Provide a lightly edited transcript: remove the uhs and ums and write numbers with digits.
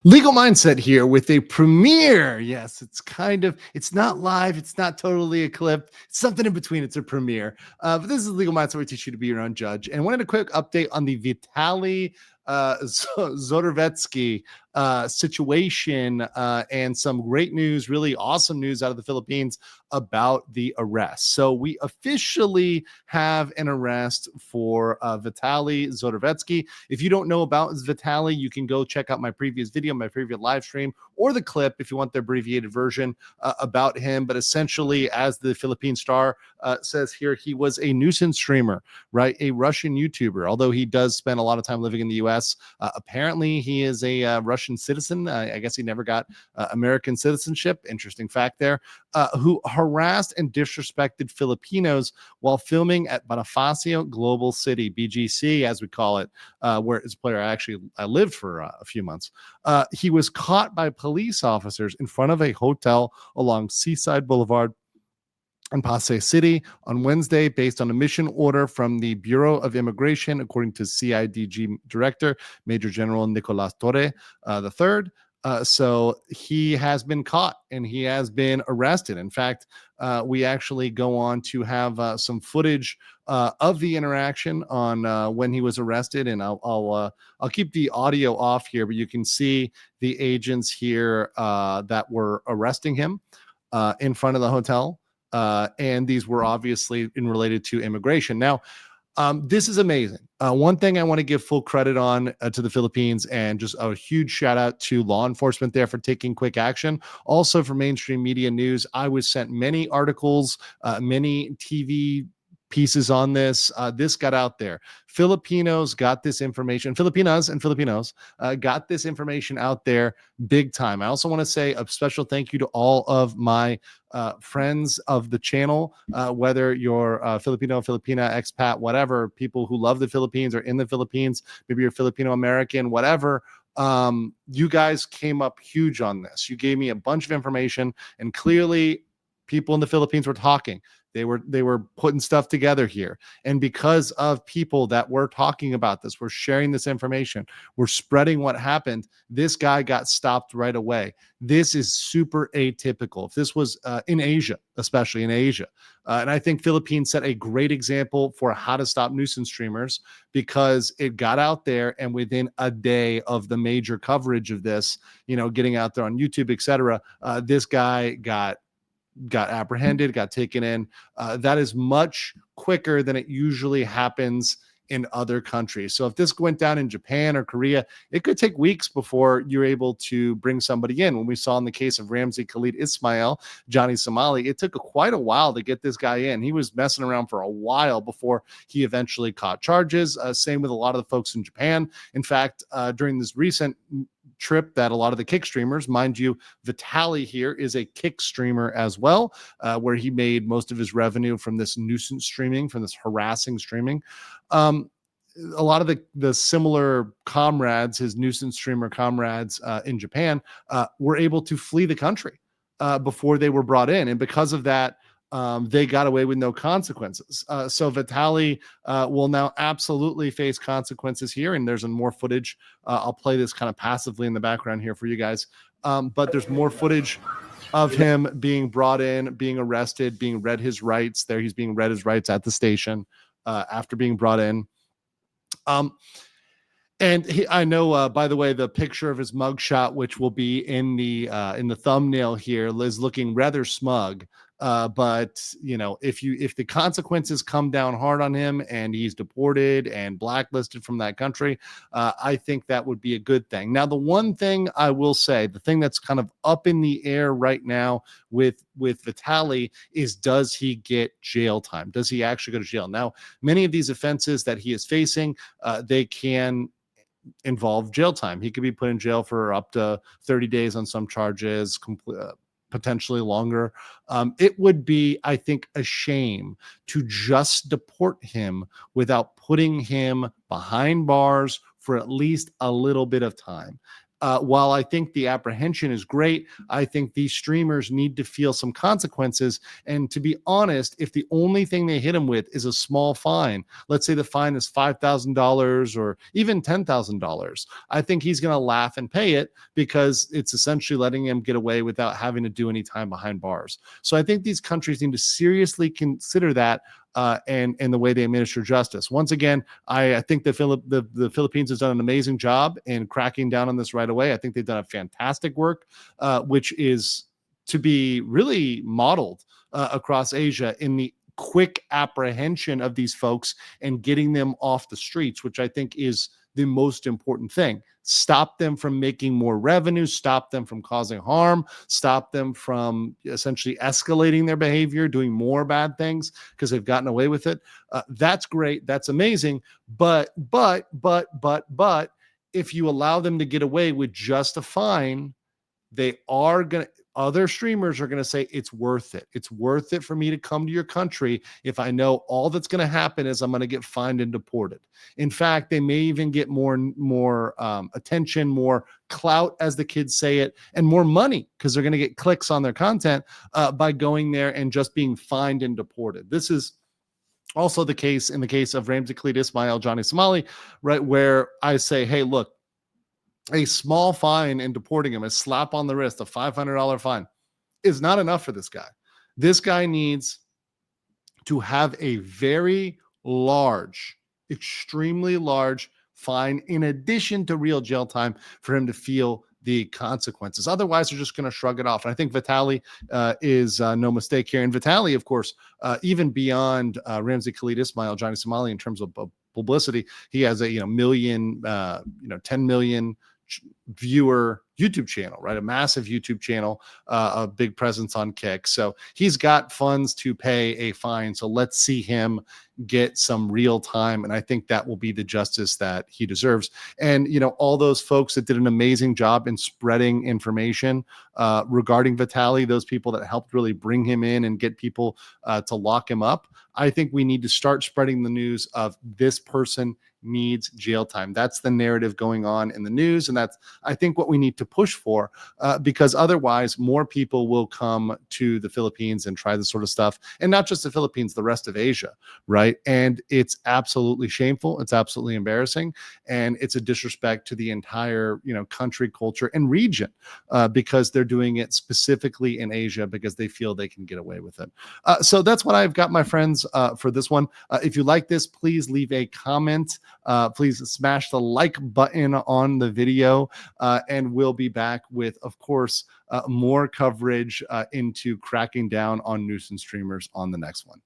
Legal Mindset here with a premiere. Yes, it's not live, it's not totally a clip, it's something in between. It's a premiere. But this is Legal Mindset where we teach you to be your own judge. And wanted a quick update on the Vitaly Zorovetsky situation and some great news, really awesome news out of the Philippines about the arrest. So we officially have an arrest for Vitaly Zorovetsky. If you don't know about Vitaly, you can go check out my previous video, my previous live stream, or the clip if you want the abbreviated version about him. But essentially, as the Philippine Star says here, he was a nuisance streamer, right? A Russian YouTuber, although he does spend a lot of time living in the US. Apparently, he is a Russian citizen. I guess he never got American citizenship. Interesting fact there. Who harassed and disrespected Filipinos while filming at Bonifacio Global City, BGC, as we call it, where his player I lived for a few months. He was caught by police officers in front of a hotel along Seaside Boulevard in Pasay City on Wednesday, based on a mission order from the Bureau of Immigration, according to CIDG Director Major General Nicolas Torre III. So he has been caught and he has been arrested. In fact, we actually go on to have some footage of the interaction on when he was arrested, and I'll keep the audio off here, but you can see the agents here that were arresting him in front of the hotel. And these were obviously related to immigration. Now, this is amazing. One thing I want to give full credit on to the Philippines, and just a huge shout out to law enforcement there for taking quick action. Also for mainstream media news, I was sent many articles, many TV pieces on this. This got out there. Filipinos got this information. Filipinas and Filipinos got this information out there big time. I also want to say a special thank you to all of my friends of the channel, whether you're Filipino, Filipina, expat, whatever, people who love the Philippines or in the Philippines, maybe you're Filipino American, whatever. You guys came up huge on this. You gave me a bunch of information, and clearly people in the Philippines were talking. They were putting stuff together here. And because of people that were talking about this, we're sharing this information, we're spreading what happened, this guy got stopped right away. This is super atypical. If this was in Asia, especially in Asia, and I think Philippines set a great example for how to stop nuisance streamers, because it got out there, and within a day of the major coverage of this, getting out there on YouTube, etc., this guy got apprehended, got taken in. That is much quicker than it usually happens in other countries. So if this went down in Japan or Korea, it could take weeks before you're able to bring somebody in. When we saw in the case of Ramzi Khalid Ismail, Johnny Somali, it took quite a while to get this guy in. He was messing around for a while before he eventually caught charges. Same with a lot of the folks in Japan. In fact, during this recent trip that a lot of the kick streamers, mind you, Vitaly here is a kick streamer as well, where he made most of his revenue from this nuisance streaming, from this harassing streaming. A lot of the similar comrades, his nuisance streamer comrades in Japan, were able to flee the country before they were brought in. And because of that, they got away with no consequences. So Vitaly will now absolutely face consequences here. And there's more footage. I'll play this kind of passively in the background here for you guys. But there's more footage of him being brought in, being arrested, being read his rights there. He's being read his rights at the station after being brought in. And I know, by the way, the picture of his mugshot, which will be in the thumbnail here, is looking rather smug. But if the consequences come down hard on him and he's deported and blacklisted from that country, I think that would be a good thing. Now, the one thing I will say, the thing that's kind of up in the air right now with Vitaly is, does he get jail time? Does he actually go to jail? Now, many of these offenses that he is facing, they can involve jail time. He could be put in jail for up to 30 days on some charges, potentially longer. It would be, I think, a shame to just deport him without putting him behind bars for at least a little bit of time. While I think the apprehension is great, I think these streamers need to feel some consequences. And to be honest, if the only thing they hit them with is a small fine, let's say the fine is $5,000 or even $10,000, I think he's going to laugh and pay it because it's essentially letting him get away without having to do any time behind bars. So I think these countries need to seriously consider that and the way they administer justice. Once again, I think the Philippines has done an amazing job in cracking down on this right away. I think they've done a fantastic work, which is to be really modeled across Asia in the quick apprehension of these folks and getting them off the streets, which I think is the most important thing. Stop them from making more revenue, stop them from causing harm, stop them from essentially escalating their behavior, doing more bad things because they've gotten away with it. That's great. That's amazing. But, if you allow them to get away with just a fine, they are going to, other streamers are going to say it's worth it. It's worth it for me to come to your country if I know all that's going to happen is I'm going to get fined and deported. In fact, they may even get more attention, more clout, as the kids say it, and more money because they're going to get clicks on their content by going there and just being fined and deported. This is also the case in the case of Ramsey Khalid Ismail, Johnny Somali, right, where I say, hey, look, a small fine and deporting him, a slap on the wrist, a $500 fine, is not enough for this guy. This guy needs to have a very large, extremely large fine in addition to real jail time for him to feel the consequences. Otherwise, they're just going to shrug it off. And I think Vitaly is no mistake here. And Vitaly, of course, even beyond Ramsey Khalid Ismail, Johnny Somali, in terms of publicity, he has a 10 million viewer YouTube channel, right? A massive YouTube channel, a big presence on Kick. So he's got funds to pay a fine. So let's see him get some real time. And I think that will be the justice that he deserves. And, all those folks that did an amazing job in spreading information regarding Vitaly, those people that helped really bring him in and get people to lock him up. I think we need to start spreading the news of this person needs jail time. That's the narrative going on in the news. And that's, I think, what we need to push for, because otherwise more people will come to the Philippines and try this sort of stuff. And not just the Philippines, the rest of Asia, right? And it's absolutely shameful. It's absolutely embarrassing. And it's a disrespect to the entire, country, culture, and region, because they're doing it specifically in Asia because they feel they can get away with it. So that's what I've got, my friends, for this one. If you like this, please leave a comment. Please smash the like button on the video, and we'll be back with, of course, more coverage into cracking down on nuisance streamers on the next one.